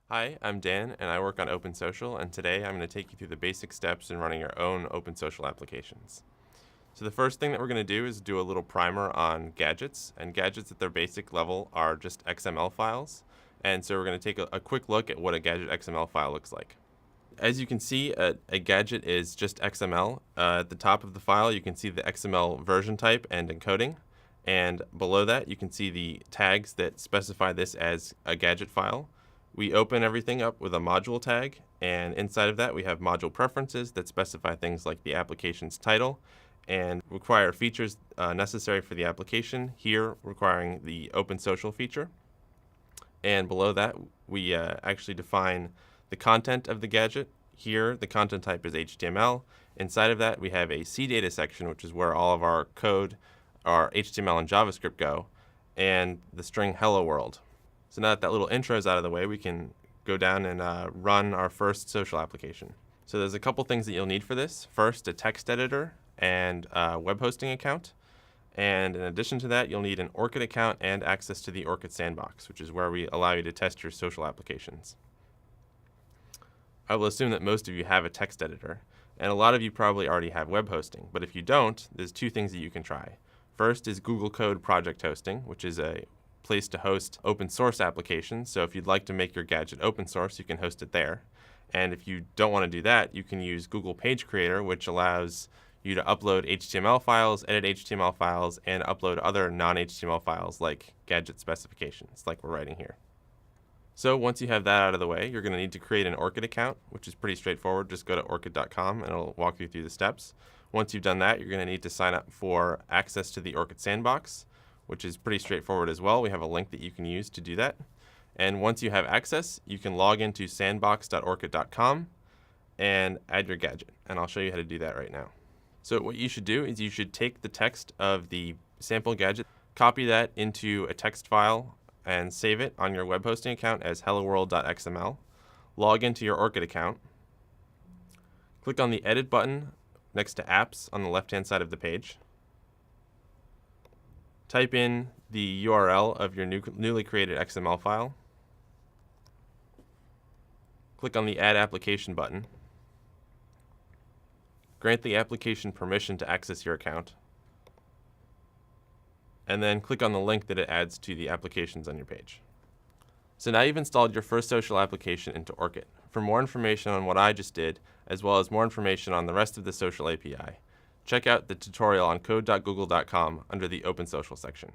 Hi, I'm Dan, and I work on OpenSocial, and today I'm going to take you through the basic steps in running your own OpenSocial applications. So the first thing that we're going to do is do a little primer on gadgets, and gadgets at their basic level are just XML files, and so we're going to take a quick look at what a gadget XML file looks like. As you can see, a gadget is just XML. At the top of the file, you can see the XML version type and encoding, and below that, you can see the tags that specify this as a gadget file. We open everything up with a module tag, and inside of that we have module preferences that specify things like the application's title and require features necessary for the application, here requiring the OpenSocial feature. And below that we actually define the content of the gadget. Here the content type is HTML. Inside of that we have a CData section, which is where all of our code, our HTML and JavaScript go, and the string hello world. So now that that little intro is out of the way, we can go down and run our first social application. So there's a couple things that you'll need for this. First, a text editor and a web hosting account. And in addition to that, you'll need an Orchid account and access to the Orchid sandbox, which is where we allow you to test your social applications. I will assume that most of you have a text editor, and a lot of you probably already have web hosting. But if you don't, there's two things that you can try. First is Google Code Project Hosting, which is a place to host open source applications. So if you'd like to make your gadget open source, you can host it there. And if you don't want to do that, you can use Google Page Creator, which allows you to upload HTML files, edit HTML files, and upload other non-HTML files like gadget specifications, like we're writing here. So once you have that out of the way, you're going to need to create an Orchid account, which is pretty straightforward. Just go to orchid.com and it'll walk you through the steps. Once you've done that, you're going to need to sign up for access to the Orchid sandbox, which is pretty straightforward as well. We have a link that you can use to do that. And once you have access, you can log into sandbox.orchid.com and add your gadget. And I'll show you how to do that right now. So what you should do is you should take the text of the sample gadget, copy that into a text file, and save it on your web hosting account as helloworld.xml. Log into your Orchid account. Click on the Edit button next to Apps on the left-hand side of the page. Type in the URL of your newly created XML file. Click on the Add Application button. Grant the application permission to access your account. And then click on the link that it adds to the applications on your page. So now you've installed your first social application into Orchid. For more information on what I just did, as well as more information on the rest of the social API, check out the tutorial on code.google.com under the OpenSocial section.